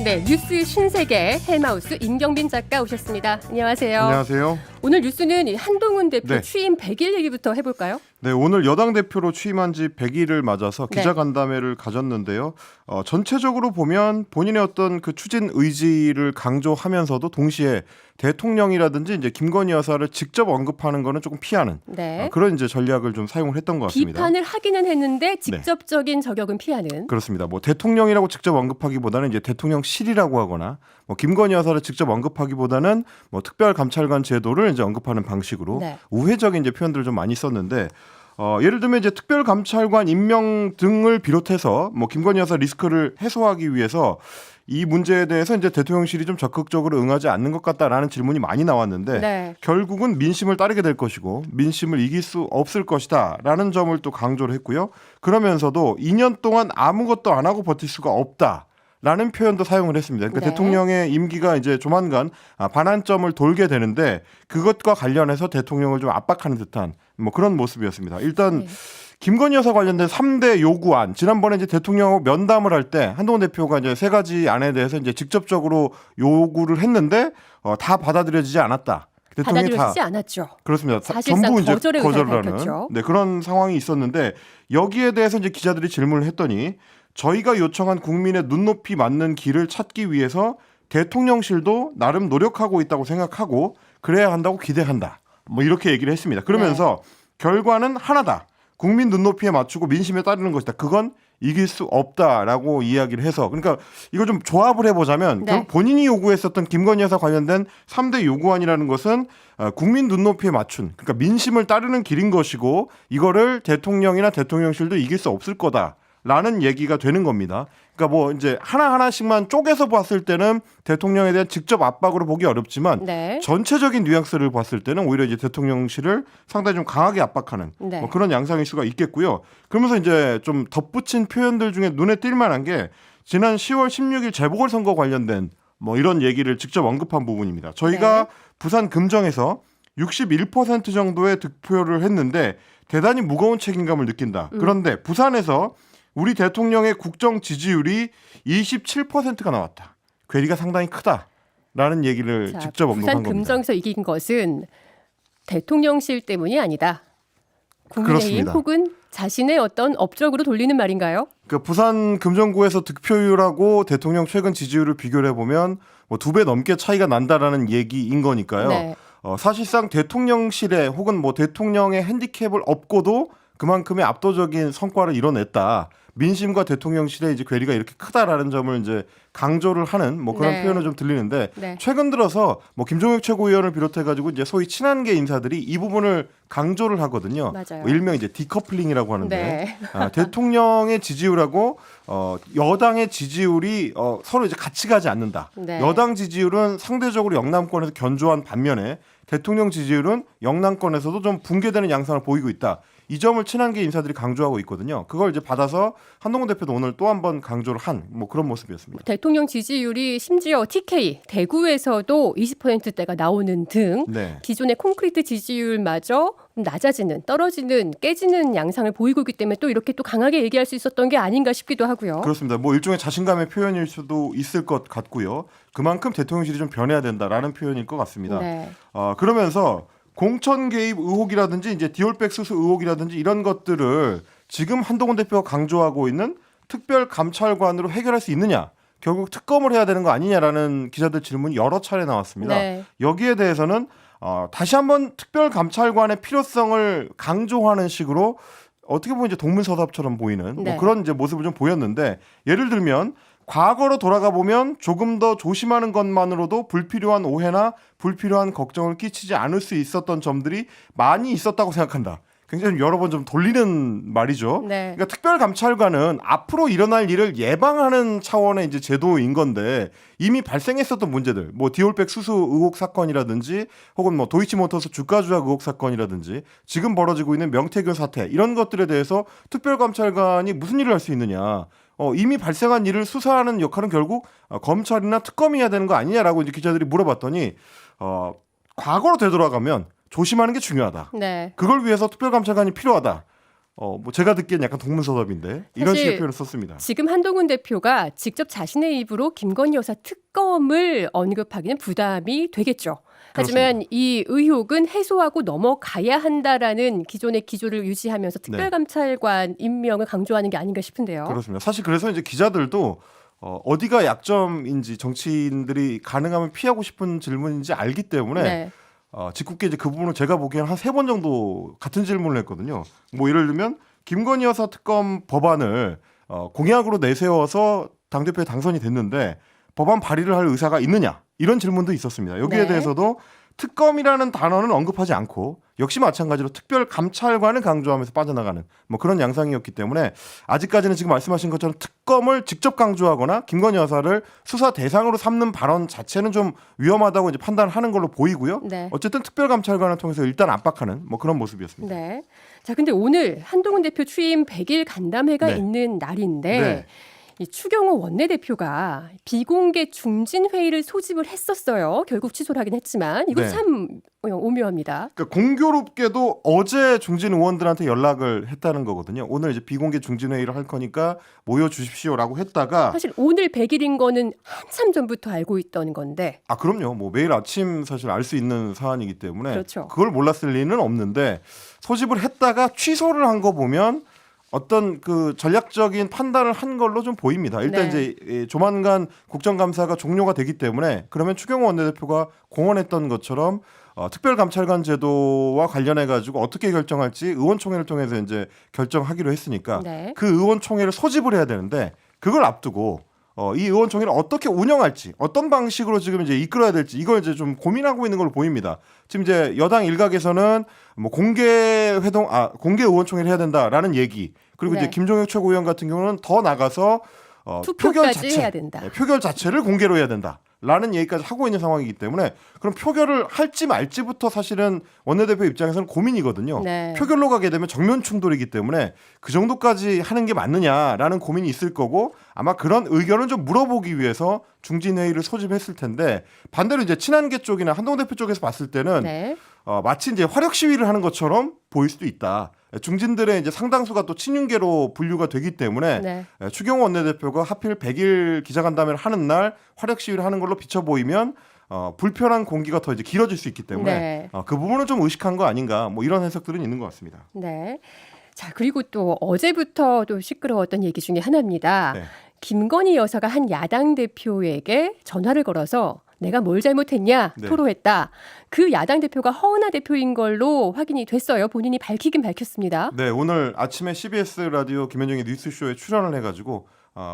네, 뉴스 신세계 헬마우스 임경빈 작가 오셨습니다. 안녕하세요. 안녕하세요. 오늘 뉴스는 한동훈 대표 네. 취임 100일 얘기부터 해볼까요? 네, 오늘 여당 대표로 취임한 지 100일을 맞아서 기자간담회를 가졌는데요. 전체적으로 보면 본인의 어떤 그 추진 의지를 강조하면서도 동시에 대통령이라든지 이제 김건희 여사를 직접 언급하는 거는 조금 피하는 그런 이제 전략을 좀 사용을 했던 것 같습니다. 비판을 하기는 했는데 직접적인 저격은 피하는. 그렇습니다. 뭐 대통령이라고 직접 언급하기보다는 이제 대통령실이라고 하거나 뭐 김건희 여사를 직접 언급하기보다는 뭐 특별감찰관 제도를 이제 언급하는 방식으로 우회적인 이제 표현들을 좀 많이 썼는데 예를 들면 이제 특별감찰관 임명 등을 비롯해서 뭐 김건희 여사 리스크를 해소하기 위해서 이 문제에 대해서 이제 대통령실이 좀 적극적으로 응하지 않는 것 같다라는 질문이 많이 나왔는데 결국은 민심을 따르게 될 것이고 민심을 이길 수 없을 것이다라는 점을 또 강조를 했고요. 그러면서도 2년 동안 아무것도 안 하고 버틸 수가 없다. 라는 표현도 사용을 했습니다. 그러니까 대통령의 임기가 이제 조만간 반환점을 돌게 되는데 그것과 관련해서 대통령을 좀 압박하는 듯한 뭐 그런 모습이었습니다. 일단 김건희 여사 관련된 3대 요구안 지난번에 이제 대통령하고 면담을 할 때 한동훈 대표가 이제 3가지 안에 대해서 이제 직접적으로 요구를 했는데 다 받아들여지지 않았다. 받아들여지지 않았죠. 그렇습니다. 사실상 전부 이제 거절을 하는 그런 상황이 있었는데 여기에 대해서 이제 기자들이 질문을 했더니 저희가 요청한 국민의 눈높이 맞는 길을 찾기 위해서 대통령실도 나름 노력하고 있다고 생각하고 그래야 한다고 기대한다. 뭐 이렇게 얘기를 했습니다. 그러면서 결과는 하나다. 국민 눈높이에 맞추고 민심에 따르는 것이다. 그건 이길 수 없다라고 이야기를 해서 그러니까 이거 좀 조합을 해보자면 결국 본인이 요구했었던 김건희 여사 관련된 3대 요구안이라는 것은 국민 눈높이에 맞춘 그러니까 민심을 따르는 길인 것이고 이거를 대통령이나 대통령실도 이길 수 없을 거다. 라는 얘기가 되는 겁니다. 그러니까 뭐 이제 하나하나씩만 쪼개서 봤을 때는 대통령에 대한 직접 압박으로 보기 어렵지만 전체적인 뉘앙스를 봤을 때는 오히려 이제 대통령실을 상당히 좀 강하게 압박하는 뭐 그런 양상일 수가 있겠고요. 그러면서 이제 좀 덧붙인 표현들 중에 눈에 띌 만한 게 지난 10월 16일 재보궐선거 관련된 뭐 이런 얘기를 직접 언급한 부분입니다. 저희가 부산 금정에서 61% 정도의 득표를 했는데 대단히 무거운 책임감을 느낀다. 그런데 부산에서 우리 대통령의 국정 지지율이 27%가 나왔다. 괴리가 상당히 크다라는 얘기를 직접 언급한 겁니다. 부산 금정에서 이긴 것은 대통령실 때문이 아니다. 국민의힘 혹은 자신의 어떤 업적으로 돌리는 말인가요? 그 부산 금정구에서 득표율하고 대통령 최근 지지율을 비교를 해보면 뭐 2배 넘게 차이가 난다라는 얘기인 거니까요. 사실상 대통령실에 혹은 뭐 대통령의 핸디캡을 업고도 그만큼의 압도적인 성과를 이뤄냈다. 민심과 대통령실의 이제 괴리가 이렇게 크다라는 점을 이제 강조를 하는 뭐 그런 표현을 좀 들리는데 최근 들어서 뭐 김종혁 최고위원을 비롯해가지고 이제 소위 친한계 인사들이 이 부분을 강조를 하거든요. 뭐 일명 이제 디커플링이라고 하는데 대통령의 지지율하고 여당의 지지율이 서로 이제 같이 가지 않는다. 여당 지지율은 상대적으로 영남권에서 견조한 반면에 대통령 지지율은 영남권에서도 좀 붕괴되는 양상을 보이고 있다. 이 점을 친한계 인사들이 강조하고 있거든요. 그걸 이제 받아서 한동훈 대표도 오늘 또 한 번 강조를 한 뭐 그런 모습이었습니다. 대통령 지지율이 심지어 TK 대구에서도 20%대가 나오는 등 기존의 콘크리트 지지율마저 낮아지는, 떨어지는, 깨지는 양상을 보이고 있기 때문에 또 이렇게 또 강하게 얘기할 수 있었던 게 아닌가 싶기도 하고요. 그렇습니다. 뭐 일종의 자신감의 표현일 수도 있을 것 같고요. 그만큼 대통령실이 좀 변해야 된다라는 표현일 것 같습니다. 그러면서 공천 개입 의혹이라든지 이제 디올백 수수 의혹이라든지 이런 것들을 지금 한동훈 대표가 강조하고 있는 특별감찰관으로 해결할 수 있느냐? 결국 특검을 해야 되는 거 아니냐라는 기자들 질문이 여러 차례 나왔습니다. 여기에 대해서는 다시 한번 특별감찰관의 필요성을 강조하는 식으로 어떻게 보면 이제 동문서답처럼 보이는 뭐 그런 이제 모습을 좀 보였는데 예를 들면 과거로 돌아가 보면 조금 더 조심하는 것만으로도 불필요한 오해나 불필요한 걱정을 끼치지 않을 수 있었던 점들이 많이 있었다고 생각한다. 굉장히 여러 번 좀 돌리는 말이죠. 그러니까 특별감찰관은 앞으로 일어날 일을 예방하는 차원의 이제 제도인 건데 이미 발생했었던 문제들, 뭐 디올백 수수 의혹 사건이라든지 혹은 뭐 도이치모터스 주가 조작 의혹 사건이라든지 지금 벌어지고 있는 명태균 사태 이런 것들에 대해서 특별감찰관이 무슨 일을 할 수 있느냐. 이미 발생한 일을 수사하는 역할은 결국 검찰이나 특검이 해야 되는 거 아니냐라고 이제 기자들이 물어봤더니 과거로 되돌아가면 조심하는 게 중요하다. 그걸 위해서 특별감찰관이 필요하다. 뭐 제가 듣기엔 약간 동문서답인데 이런 식의 표현을 썼습니다. 지금 한동훈 대표가 직접 자신의 입으로 김건희 여사 특검을 언급하기는 부담이 되겠죠. 하지만 그렇습니다. 이 의혹은 해소하고 넘어가야 한다라는 기존의 기조를 유지하면서 특별감찰관 임명을 강조하는 게 아닌가 싶은데요. 그렇습니다. 사실 그래서 이제 기자들도 어디가 약점인지 정치인들이 가능하면 피하고 싶은 질문인지 알기 때문에 짓궂게 이제 그 부분을 제가 보기엔 한 3번 정도 같은 질문을 했거든요. 뭐 예를 들면 김건희 여사 특검 법안을 공약으로 내세워서 당대표에 당선이 됐는데 법안 발의를 할 의사가 있느냐 이런 질문도 있었습니다. 여기에 대해서도 특검이라는 단어는 언급하지 않고 역시 마찬가지로 특별감찰관을 강조하면서 빠져나가는 뭐 그런 양상이었기 때문에 아직까지는 지금 말씀하신 것처럼 특검을 직접 강조하거나 김건희 여사를 수사 대상으로 삼는 발언 자체는 좀 위험하다고 이제 판단하는 걸로 보이고요. 어쨌든 특별감찰관을 통해서 일단 압박하는 뭐 그런 모습이었습니다. 네. 자, 근데 오늘 한동훈 대표 취임 100일 간담회가 있는 날인데 이 추경호 원내대표가 비공개 중진회의를 소집을 했었어요. 결국 취소를 하긴 했지만 이거 참 오묘합니다. 그러니까 공교롭게도 어제 중진 의원들한테 연락을 했다는 거거든요. 오늘 이제 비공개 중진회의를 할 거니까 모여주십시오라고 했다가 사실 오늘 100일인 거는 한참 전부터 알고 있던 건데. 그럼요. 뭐 매일 아침 사실 알 수 있는 사안이기 때문에 그렇죠. 그걸 몰랐을 리는 없는데 소집을 했다가 취소를 한 거 보면 어떤 그 전략적인 판단을 한 걸로 좀 보입니다. 일단 이제 조만간 국정감사가 종료가 되기 때문에 그러면 추경호 원내대표가 공언했던 것처럼 특별감찰관 제도와 관련해 가지고 어떻게 결정할지 의원총회를 통해서 이제 결정하기로 했으니까 그 의원총회를 소집을 해야 되는데 그걸 앞두고 이 의원총회를 어떻게 운영할지 어떤 방식으로 지금 이제 이끌어야 될지 이걸 이제 좀 고민하고 있는 걸로 보입니다. 지금 이제 여당 일각에서는 뭐 공개 의원총회를 해야 된다라는 얘기 그리고 이제 김종혁 최고위원 같은 경우는 더 나가서 투표까지 해야 된다. 표결 자체를 공개로 해야 된다. 라는 얘기까지 하고 있는 상황이기 때문에 그럼 표결을 할지 말지부터 사실은 원내대표 입장에서는 고민이거든요. 표결로 가게 되면 정면 충돌이기 때문에 그 정도까지 하는 게 맞느냐라는 고민이 있을 거고 아마 그런 의견을 좀 물어보기 위해서 중진회의를 소집했을 텐데 반대로 이제 친한계 쪽이나 한동훈 대표 쪽에서 봤을 때는 마치 이제 화력 시위를 하는 것처럼 보일 수도 있다. 중진들의 이제 상당수가 또 친윤계로 분류가 되기 때문에 추경호 원내대표가 하필 100일 기자간담회를 하는 날 화력 시위를 하는 걸로 비춰 보이면 불편한 공기가 더 이제 길어질 수 있기 때문에 그 부분을 좀 의식한 거 아닌가 뭐 이런 해석들은 있는 것 같습니다. 자, 그리고 또 어제부터 또 시끄러웠던 얘기 중에 하나입니다. 김건희 여사가 한 야당 대표에게 전화를 걸어서 내가 뭘 잘못했냐 토로했다. 그 야당 대표가 허은하 대표인 걸로 확인이 됐어요. 본인이 밝히긴 밝혔습니다. 네, 오늘 아침에 CBS 라디오 김현정의 뉴스쇼에 출연을 해가지고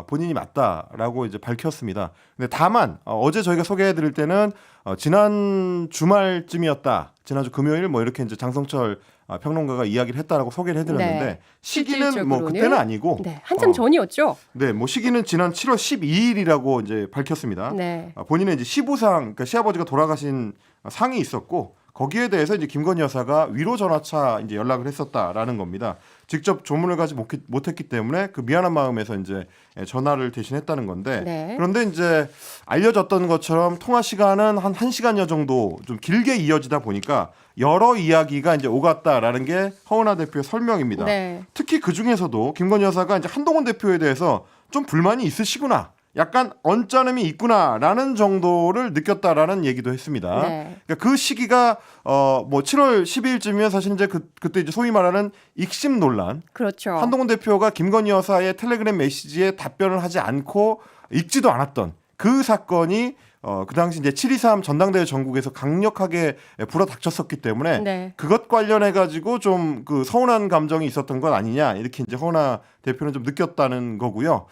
본인이 맞다라고 이제 밝혔습니다. 근데 다만 어제 저희가 소개해드릴 때는 지난 주말쯤이었다. 지난주 금요일 뭐 이렇게 이제 장성철 평론가가 이야기를 했다라고 소개를 해드렸는데 시기는 뭐 그때는 아니고 한참 전이었죠. 네, 뭐 시기는 지난 7월 12일이라고 이제 밝혔습니다. 본인의 이제 시부상, 그러니까 시아버지가 돌아가신 상이 있었고 거기에 대해서 이제 김건희 여사가 위로 전화차 이제 연락을 했었다라는 겁니다. 직접 조문을 가지 못했기 때문에 그 미안한 마음에서 이제 전화를 대신했다는 건데 그런데 이제 알려졌던 것처럼 통화 시간은 한 1시간여 정도 좀 길게 이어지다 보니까 여러 이야기가 이제 오갔다라는 게 허은하 대표의 설명입니다. 특히 그 중에서도 김건희 여사가 이제 한동훈 대표에 대해서 좀 불만이 있으시구나. 약간 언짢음이 있구나라는 정도를 느꼈다라는 얘기도 했습니다. 그러니까 그 시기가 뭐 7월 12일쯤이면 사실 이제 그때 이제 소위 말하는 익심 논란. 그렇죠. 한동훈 대표가 김건희 여사의 텔레그램 메시지에 답변을 하지 않고 읽지도 않았던 그 사건이 그 당시 이제 7.23 전당대회 전국에서 강력하게 불어닥쳤었기 때문에 그것 관련해 가지고 좀 그 서운한 감정이 있었던 건 아니냐 이렇게 이제 허은하 대표는 좀 느꼈다는 거고요.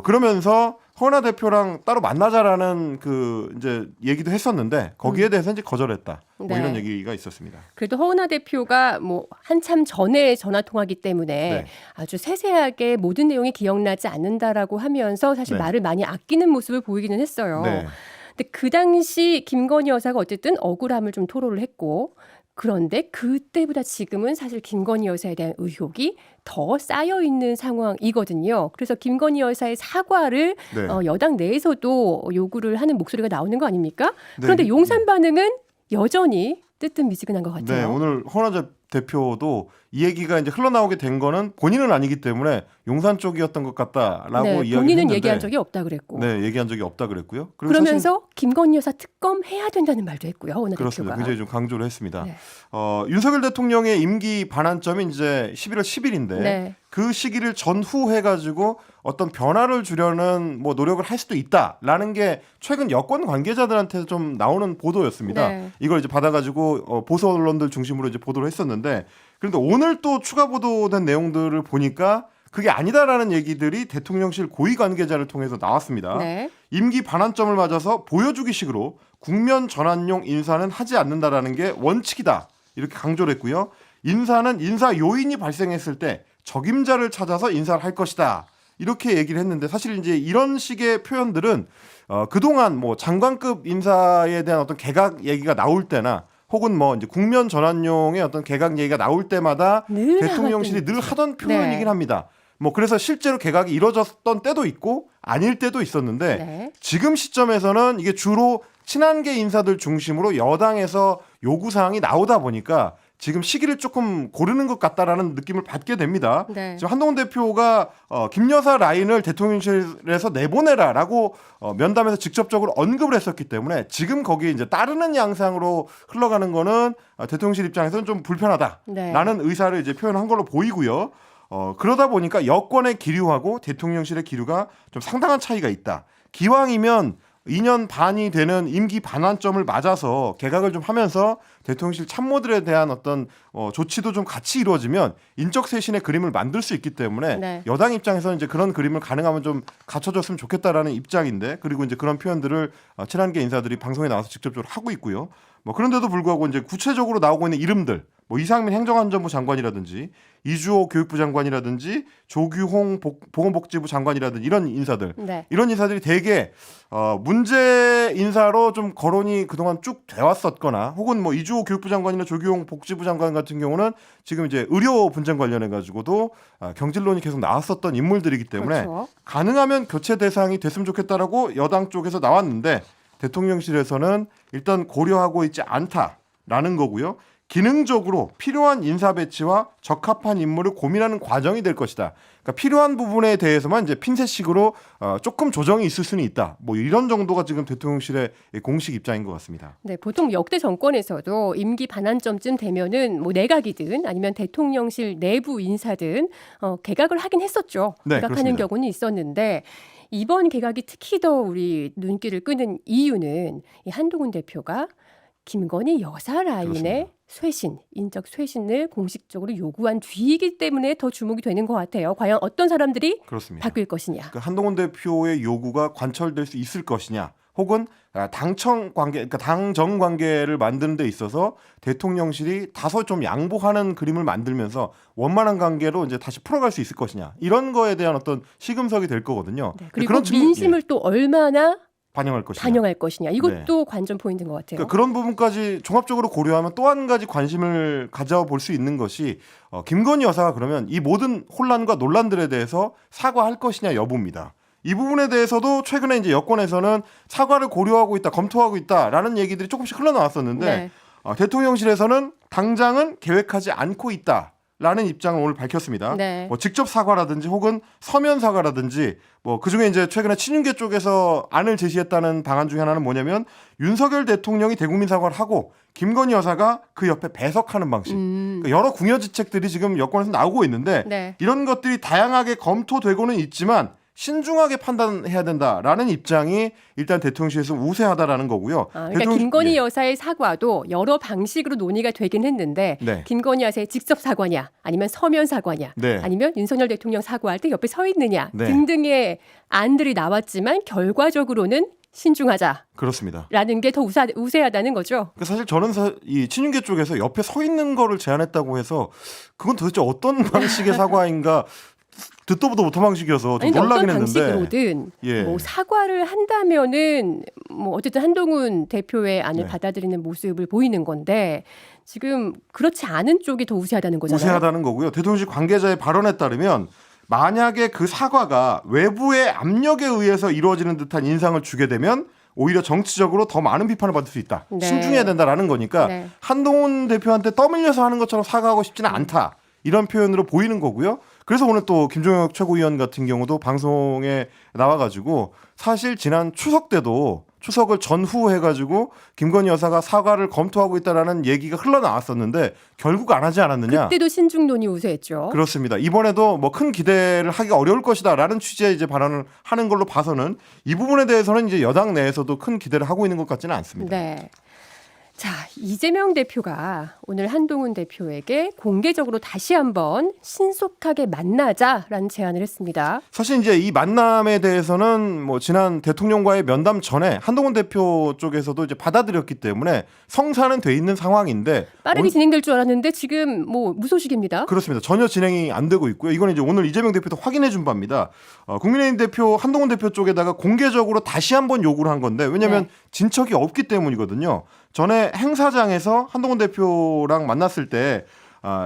그러면서 허은하 대표랑 따로 만나자라는 그 이제 얘기도 했었는데 거기에 대해서 이제 거절했다. 뭐 이런 얘기가 있었습니다. 그래도 허은하 대표가 뭐 한참 전에 전화 통화기 때문에 아주 세세하게 모든 내용이 기억나지 않는다라고 하면서 사실 말을 많이 아끼는 모습을 보이기는 했어요. 근데 그 당시 김건희 여사가 어쨌든 억울함을 좀 토로를 했고 그런데 그때보다 지금은 사실 김건희 여사에 대한 의혹이 더 쌓여 있는 상황이거든요. 그래서 김건희 여사의 사과를 여당 내에서도 요구를 하는 목소리가 나오는 거 아닙니까? 그런데 용산 반응은 여전히 뜨뜻미지근한 것 같아요. 오늘 허은하 대표도 이 얘기가 이제 흘러나오게 된 거는 본인은 아니기 때문에 용산 쪽이었던 것 같다라고 네, 이야기했는데 본인은 얘기한 적이 없다 그랬고. 네, 얘기한 적이 없다 그랬고요. 그리고 그러면서 김건희 여사 특검 해야 된다는 말도 했고요. 오늘 그렇습니다. 대표가. 굉장히 좀 강조를 했습니다. 네. 윤석열 대통령의 임기 반환점이 이제 11월 10일인데 네. 그 시기를 전후해가지고 어떤 변화를 주려는 뭐 노력을 할 수도 있다라는 게 최근 여권 관계자들한테 좀 나오는 보도였습니다. 네. 이걸 이제 받아가지고 보수 언론들 중심으로 이제 보도를 했었는데 그런데 오늘 또 추가 보도된 내용들을 보니까 그게 아니다라는 얘기들이 대통령실 고위 관계자를 통해서 나왔습니다. 네. 임기 반환점을 맞아서 보여주기식으로 국면 전환용 인사는 하지 않는다라는 게 원칙이다. 이렇게 강조를 했고요. 인사는 인사 요인이 발생했을 때 적임자를 찾아서 인사를 할 것이다. 이렇게 얘기를 했는데 사실 이제 이런 식의 표현들은 그동안 뭐 장관급 인사에 대한 어떤 개각 얘기가 나올 때나 혹은 뭐 이제 국면 전환용의 어떤 개각 얘기가 나올 때마다 대통령실이 늘 하던 표현이긴 합니다. 뭐 그래서 실제로 개각이 이루어졌던 때도 있고 아닐 때도 있었는데 네. 지금 시점에서는 이게 주로 친한계 인사들 중심으로 여당에서 요구사항이 나오다 보니까 지금 시기를 조금 고르는 것 같다라는 느낌을 받게 됩니다. 네. 지금 한동훈 대표가 김 여사 라인을 대통령실에서 내보내라라고 면담에서 직접적으로 언급을 했었기 때문에 지금 거기에 이제 따르는 양상으로 흘러가는 거는 대통령실 입장에서는 좀 불편하다라는 네. 의사를 이제 표현한 걸로 보이고요. 그러다 보니까 여권의 기류하고 대통령실의 기류가 좀 상당한 차이가 있다. 기왕이면 2년 반이 되는 임기 반환점을 맞아서 개각을 좀 하면서 대통령실 참모들에 대한 어떤 조치도 좀 같이 이루어지면 인적 쇄신의 그림을 만들 수 있기 때문에 네. 여당 입장에서는 이제 그런 그림을 가능하면 좀 갖춰줬으면 좋겠다라는 입장인데 그리고 이제 그런 표현들을 친한계 인사들이 방송에 나와서 직접적으로 하고 있고요. 뭐 그런데도 불구하고 이제 구체적으로 나오고 있는 이름들 뭐 이상민 행정안전부 장관이라든지 이주호 교육부 장관이라든지 조규홍 보건복지부 장관이라든지 이런 인사들 네. 이런 인사들이 대개 문제 인사로 좀 거론이 그동안 쭉 돼왔었거나 혹은 뭐 이주호 교육부 장관이나 조규홍 복지부 장관 같은 경우는 지금 이제 의료 분쟁 관련해 가지고도 경질론이 계속 나왔었던 인물들이기 때문에 그렇죠. 가능하면 교체 대상이 됐으면 좋겠다라고 여당 쪽에서 나왔는데 대통령실에서는 일단 고려하고 있지 않다라는 거고요. 기능적으로 필요한 인사 배치와 적합한 인물을 고민하는 과정이 될 것이다. 그러니까 필요한 부분에 대해서만 이제 핀셋식으로 조금 조정이 있을 수는 있다. 뭐 이런 정도가 지금 대통령실의 공식 입장인 것 같습니다. 네, 보통 역대 정권에서도 임기 반환점쯤 되면은 뭐 내각이든 아니면 대통령실 내부 인사든 개각을 하긴 했었죠. 네, 개각하는 그렇습니다. 경우는 있었는데 이번 개각이 특히 더 우리 눈길을 끄는 이유는 이 한동훈 대표가 김건희 여사 라인의 그렇습니다. 쇄신, 인적 쇄신을 공식적으로 요구한 뒤이기 때문에 더 주목이 되는 것 같아요. 과연 어떤 사람들이 그렇습니다. 바뀔 것이냐. 그러니까 한동훈 대표의 요구가 관철될 수 있을 것이냐, 혹은 당청 관계, 그러니까 당정 관계를 만드는 데 있어서 대통령실이 다소 좀 양보하는 그림을 만들면서 원만한 관계로 이제 다시 풀어갈 수 있을 것이냐, 이런 거에 대한 어떤 시금석이 될 거거든요. 네, 그리고 그런 측면, 민심을 또 얼마나 반영할 것이냐. 이것도 관전 포인트인 것 같아요. 그러니까 그런 부분까지 종합적으로 고려하면 또 한 가지 관심을 가져볼 수 있는 것이 김건희 여사가 그러면 이 모든 혼란과 논란들에 대해서 사과할 것이냐 여부입니다. 이 부분에 대해서도 최근에 이제 여권에서는 사과를 고려하고 있다, 검토하고 있다라는 얘기들이 조금씩 흘러나왔었는데 네. 대통령실에서는 당장은 계획하지 않고 있다라는 입장을 오늘 밝혔습니다. 네. 뭐 직접 사과라든지 혹은 서면 사과라든지 뭐 그중에 이제 최근에 친윤계 쪽에서 안을 제시했다는 방안 중에 하나는 뭐냐면 윤석열 대통령이 대국민 사과를 하고 김건희 여사가 그 옆에 배석하는 방식. 그러니까 여러 궁여지책들이 지금 여권에서 나오고 있는데 네. 이런 것들이 다양하게 검토되고는 있지만 신중하게 판단해야 된다라는 입장이 일단 대통령실에서 우세하다라는 거고요. 그러니까 김건희 여사의 사과도 여러 방식으로 논의가 되긴 했는데 네. 김건희 여사의 직접 사과냐 아니면 서면 사과냐 네. 아니면 윤석열 대통령 사과할 때 옆에 서 있느냐 네. 등등의 안들이 나왔지만 결과적으로는 신중하자라는 그렇습니다. 게 더 우세하다는 거죠. 그러니까 사실 저는 이 친윤계 쪽에서 옆에 서 있는 거를 제안했다고 해서 그건 도대체 어떤 방식의 사과인가 듣도 보도 못한 방식이어서 좀 놀라긴 어떤 했는데 방식으로든 예. 뭐 사과를 한다면은 뭐 어쨌든 한동훈 대표의 안을 네. 받아들이는 모습을 보이는 건데 지금 그렇지 않은 쪽이 더 우세하다는 거잖아요. 우세하다는 거고요. 대통령실 관계자의 발언에 따르면 만약에 그 사과가 외부의 압력에 의해서 이루어지는 듯한 인상을 주게 되면 오히려 정치적으로 더 많은 비판을 받을 수 있다. 네. 신중해야 된다라는 거니까 네. 한동훈 대표한테 떠밀려서 하는 것처럼 사과하고 싶지는 않다. 이런 표현으로 보이는 거고요. 그래서 오늘 또 김종혁 최고위원 같은 경우도 방송에 나와가지고 사실 지난 추석 때도 추석을 전후해가지고 김건희 여사가 사과를 검토하고 있다라는 얘기가 흘러나왔었는데 결국 안 하지 않았느냐. 그때도 신중론이 우세했죠. 그렇습니다. 이번에도 뭐 큰 기대를 하기가 어려울 것이다라는 취지의 이제 발언을 하는 걸로 봐서는 이 부분에 대해서는 이제 여당 내에서도 큰 기대를 하고 있는 것 같지는 않습니다. 네. 자, 이재명 대표가 오늘 한동훈 대표에게 공개적으로 다시 한번 신속하게 만나자라는 제안을 했습니다. 사실 이제 이 만남에 대해서는 뭐 지난 대통령과의 면담 전에 한동훈 대표 쪽에서도 이제 받아들였기 때문에 성사는 돼 있는 상황인데 빠르게 진행될 줄 알았는데 지금 뭐 무소식입니다. 그렇습니다. 전혀 진행이 안 되고 있고요. 이건 이제 오늘 이재명 대표도 확인해 준 바입니다. 국민의힘 대표 한동훈 대표 쪽에다가 공개적으로 다시 한번 요구를 한 건데 왜냐하면 진척이 없기 때문이거든요. 전에 행사장에서 한동훈 대표랑 만났을 때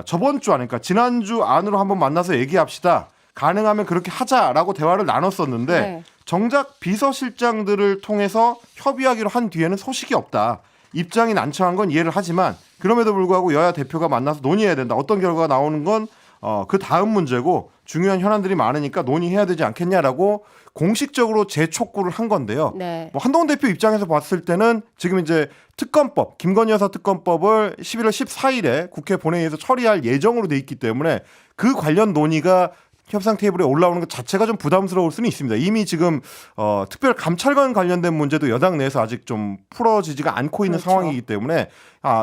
저번 주 그러니까 지난주 안으로 한번 만나서 얘기합시다. 가능하면 그렇게 하자라고 대화를 나눴었는데 정작 비서실장들을 통해서 협의하기로 한 뒤에는 소식이 없다. 입장이 난처한 건 이해를 하지만 그럼에도 불구하고 여야 대표가 만나서 논의해야 된다. 어떤 결과가 나오는 건 그 다음 문제고 중요한 현안들이 많으니까 논의해야 되지 않겠냐라고 공식적으로 재촉구를 한 건데요. 뭐 한동훈 대표 입장에서 봤을 때는 지금 이제 특검법, 김건희 여사 특검법을 11월 14일에 국회 본회의에서 처리할 예정으로 돼 있기 때문에 그 관련 논의가 협상 테이블에 올라오는 것 자체가 좀 부담스러울 수는 있습니다. 이미 지금 특별 감찰관 관련된 문제도 여당 내에서 아직 좀 풀어지지가 않고 있는 상황이기 때문에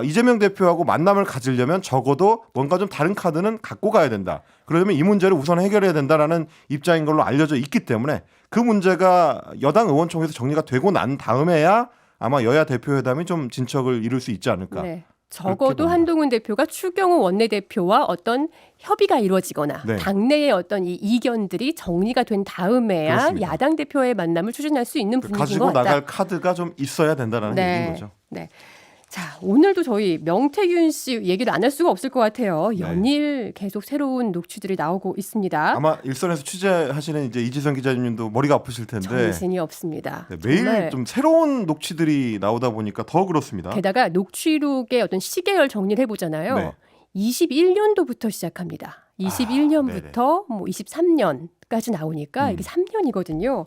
이재명 대표하고 만남을 가지려면 적어도 뭔가 좀 다른 카드는 갖고 가야 된다. 그러려면 이 문제를 우선 해결해야 된다라는 입장인 걸로 알려져 있기 때문에 그 문제가 여당 의원총회에서 정리가 되고 난 다음에야 아마 여야 대표회담이 좀 진척을 이룰 수 있지 않을까. 네. 적어도 한동훈 대표가 추경호 원내대표와 어떤 협의가 이루어지거나 당내의 어떤 이 이견들이 정리가 된 다음에야 그렇습니다. 야당 대표의 만남을 추진할 수 있는 분위기인 것 같다. 가지고 나갈 카드가 좀 있어야 된다는 얘기인 거죠. 네. 자, 오늘도 저희 명태균 씨 얘기를 안 할 수가 없을 것 같아요. 연일 계속 새로운 녹취들이 나오고 있습니다. 아마 일선에서 취재하시는 이제 이지선 기자님도 머리가 아프실 텐데 정신이 없습니다. 매일 좀 새로운 녹취들이 나오다 보니까 더 그렇습니다. 게다가 녹취록의 어떤 시계열 정리를 해보잖아요. 21년도부터 시작합니다. 21년부터 뭐 23년까지 나오니까 이게 3년이거든요.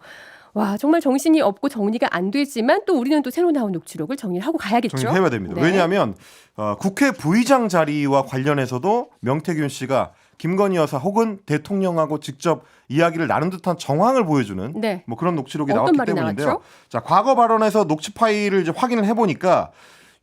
와, 정말 정신이 없고 정리가 안 되지만 또 우리는 또 새로 나온 녹취록을 정리를 하고 가야겠죠. 정리해야 됩니다. 왜냐하면 국회 부의장 자리와 관련해서도 명태균 씨가 김건희 여사 혹은 대통령하고 직접 이야기를 나눈 듯한 정황을 보여주는 뭐 그런 녹취록이 나왔기 때문인데요. 나왔죠? 자, 과거 발언에서 녹취 파일을 이제 확인을 해보니까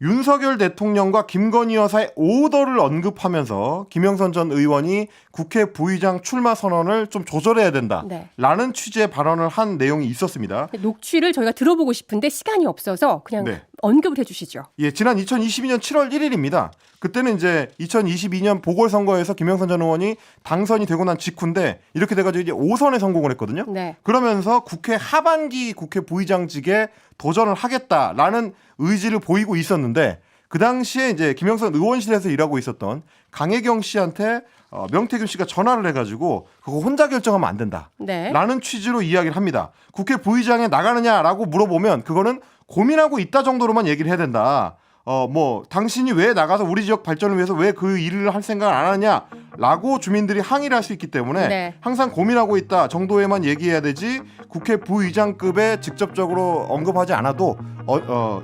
윤석열 대통령과 김건희 여사의 오더를 언급하면서 김영선 전 의원이 국회 부의장 출마 선언을 좀 조절해야 된다라는 취지의 발언을 한 내용이 있었습니다. 녹취를 저희가 들어보고 싶은데 시간이 없어서 그냥 언급을 해주시죠. 지난 2022년 7월 1일입니다. 그때는 이제 2022년 보궐선거에서 김영선 전 의원이 당선이 되고 난 직후인데 이렇게 돼가지고 이제 5선에 성공을 했거든요. 그러면서 국회 하반기 국회 부의장직에 도전을 하겠다라는 의지를 보이고 있었는데 그 당시에 이제 김영선 의원실에서 일하고 있었던 강혜경 씨한테 명태균 씨가 전화를 해가지고 그거 혼자 결정하면 안 된다라는 취지로 이야기를 합니다. 국회 부의장에 나가느냐라고 물어보면 그거는 고민하고 있다 정도로만 얘기를 해야 된다. 뭐 당신이 왜 나가서 우리 지역 발전을 위해서 왜 그 일을 할 생각을 안 하냐라고 주민들이 항의를 할 수 있기 때문에 항상 고민하고 있다 정도에만 얘기해야 되지 국회 부의장급에 직접적으로 언급하지 않아도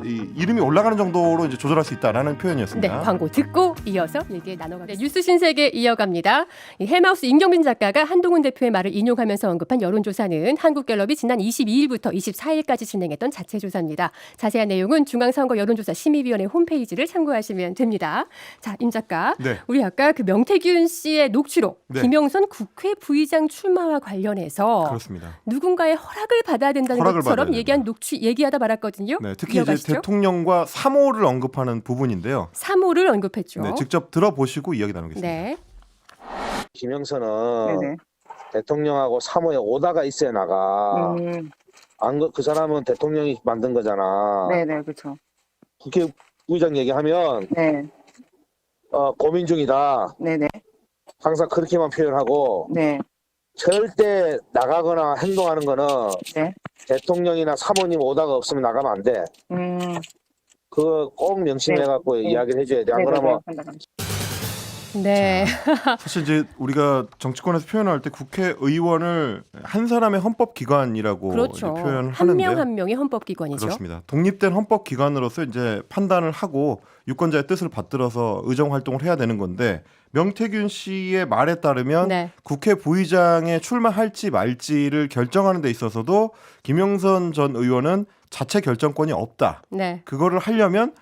이 이름이 올라가는 정도로 이제 조절할 수 있다라는 표현이었습니다. 광고 듣고 이어서 얘기 나눠가겠습니다. 뉴스 신세계 이어갑니다. 헬마우스 임경빈 작가가 한동훈 대표의 말을 인용하면서 언급한 여론조사는 한국갤럽이 지난 22일부터 24일까지 진행했던 자체 조사입니다. 자세한 내용은 중앙선거 여론조사 심의위원회 홈페이지를 참고하시면 됩니다. 자, 임 작가, 우리 아까 그 명태균 씨의 녹취록, 김영선 국회 부의장 출마와 관련해서 그렇습니다. 누군가의 허락을 받아야 된다는 것처럼 얘기하다 말았거든요. 특히 이제 대통령과 3호를 언급하는 부분인데요. 3호를 언급했죠. 직접 들어보시고 이야기 나누겠습니다. 김영선은 대통령하고 3호에 오다가 있어야 나가. 그 사람은 대통령이 만든 거잖아. 네네, 그렇죠. 국회 부의장 얘기하면 고민 중이다. 네네. 항상 그렇게만 표현하고 절대 나가거나 행동하는 거는 네. 대통령이나 사모님 오다가 없으면 나가면 안 돼. 그거 꼭 명심해갖고 네. 이야기를 해줘야 돼. 안 그러면 네. 사실 이제 우리가 정치권에서 표현할 때 국회의원을 한 사람의 헌법기관이라고 그렇죠. 이제 표현을 한 하는데요. 명 한 명이 헌법기관이죠. 그렇습니다. 독립된 헌법기관으로서 이제 판단을 하고 유권자의 뜻을 받들어서 의정 활동을 해야 되는 건데 명태균 씨의 말에 따르면 네. 국회 부의장에 출마할지 말지를 결정하는 데 있어서도 김영선 전 의원은 자체 결정권이 없다. 네. 그거를 하려면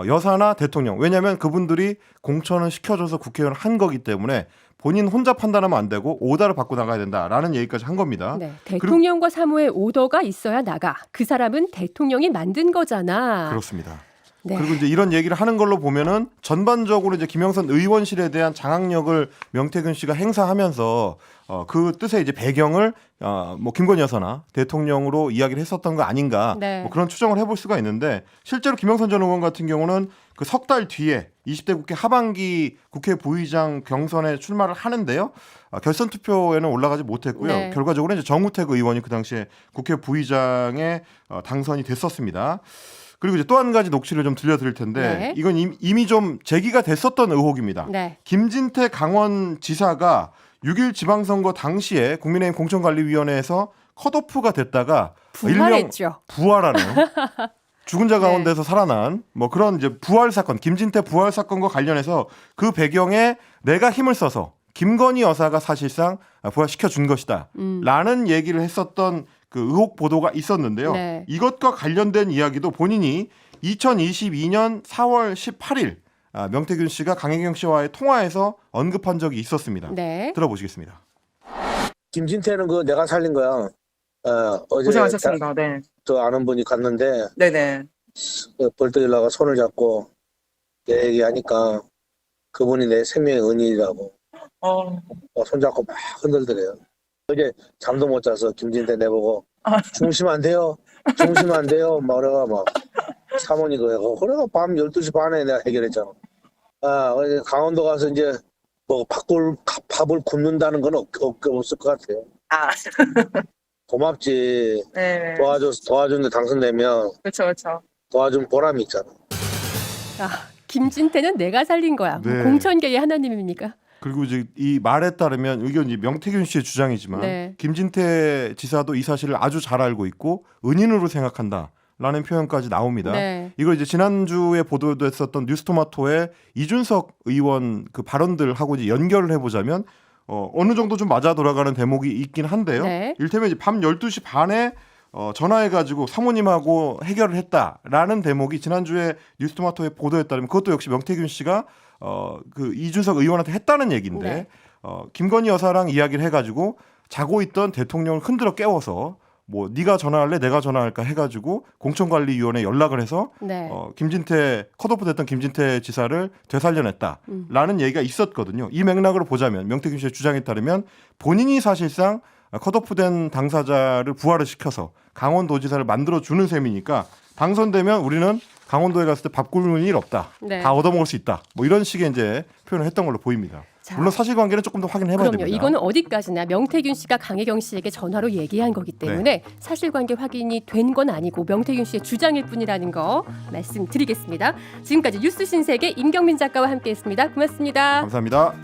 여사나 대통령, 왜냐하면 그분들이 공천을 시켜줘서 국회의원을 한 거기 때문에 본인 혼자 판단하면 안 되고 오더를 받고 나가야 된다라는 얘기까지 한 겁니다. 네. 대통령과 사무의 오더가 있어야 나가. 그 사람은 대통령이 만든 거잖아. 그렇습니다. 네. 그리고 이제 이런 얘기를 하는 걸로 보면은 전반적으로 이제 김영선 의원실에 대한 장악력을 명태균 씨가 행사하면서 그 뜻의 이제 배경을 뭐 김건희 여사나 대통령으로 이야기를 했었던 거 아닌가 네. 뭐 그런 추정을 해볼 수가 있는데 실제로 김영선 전 의원 같은 경우는 그 석 달 뒤에 20대 국회 하반기 국회 부의장 경선에 출마를 하는데요. 결선 투표에는 올라가지 못했고요. 네. 결과적으로 이제 정우택 의원이 그 당시에 국회 부의장에 당선이 됐었습니다. 그리고 이제 또 한 가지 녹취를 좀 들려드릴 텐데 네. 이건 이미 좀 제기가 됐었던 의혹입니다. 네. 김진태 강원지사가 6일 지방선거 당시에 국민의힘 공천관리위원회에서 컷오프가 됐다가 부활했죠. 일명 부활하네요. 죽은 자 네. 가운데서 살아난 뭐 그런 이제 부활 사건, 김진태 부활 사건과 관련해서 그 배경에 내가 힘을 써서 김건희 여사가 사실상 부활시켜 준 것이다. 라는 얘기를 했었던 그 의혹 보도가 있었는데요. 네. 이것과 관련된 이야기도 본인이 2022년 4월 18일 명태균 씨가 강혜경 씨와의 통화에서 언급한 적이 있었습니다. 네. 들어보시겠습니다. 김진태는 그 내가 살린 거야. 어제 고생하셨습니다. 네. 저 아는 분이 갔는데 네네. 벌떡 일어나가 손을 잡고 내 얘기하니까 그분이 내 생명의 은인이라고 손잡고 막 흔들더래요. 어제 잠도 못 자서 김진태 내보고 주무시면 안 돼요. 주무시면 안 돼요. 막 그래가 막 사모님 그래가 밤 12시 반에 내가 해결했잖아. 어제 강원도 가서 이제 뭐 밥을 굽는다는 건 없을 것 같아요. 고맙지. 네. 도와줬는데 당선되면 그렇죠. 도와준 보람이 있잖아. 김진태는 내가 살린 거야. 뭐 네. 공천계의 하나님입니까? 그리고 이제 이 말에 따르면 이건 이제 명태균 씨의 주장이지만 네. 김진태 지사도 이 사실을 아주 잘 알고 있고 은인으로 생각한다라는 표현까지 나옵니다. 네. 이걸 이제 지난주에 보도됐었던 뉴스토마토의 이준석 의원 그 발언들하고 이제 연결을 해보자면 어느 정도 좀 맞아 돌아가는 대목이 있긴 한데요. 네. 이를테면 이제 밤 12시 반에 전화해가지고 사모님하고 해결을 했다라는 대목이 지난주에 뉴스토마토에 보도에 따르면 그것도 역시 명태균 씨가 그 이준석 의원한테 했다는 얘기인데 네. 김건희 여사랑 이야기를 해가지고 자고 있던 대통령을 흔들어 깨워서 뭐 네가 전화할래 내가 전화할까 해가지고 공천관리위원회에 연락을 해서 네. 김진태 컷오프 됐던 김진태 지사를 되살려냈다라는 얘기가 있었거든요. 이 맥락으로 보자면 명태균 씨의 주장에 따르면 본인이 사실상 컷오프된 당사자를 부활을 시켜서 강원도지사를 만들어주는 셈이니까 당선되면 우리는 강원도에 갔을 때 밥 굶을 일 없다. 네. 다 얻어먹을 수 있다. 뭐 이런 식의 이제 표현을 했던 걸로 보입니다. 자. 물론 사실관계는 조금 더 확인해봐야 그럼요. 됩니다. 이거는 어디까지나 명태균 씨가 강혜경 씨에게 전화로 얘기한 거기 때문에 사실관계 확인이 된 건 아니고 명태균 씨의 주장일 뿐이라는 거 말씀드리겠습니다. 지금까지 뉴스 신세계 임경민 작가와 함께했습니다. 고맙습니다. 감사합니다.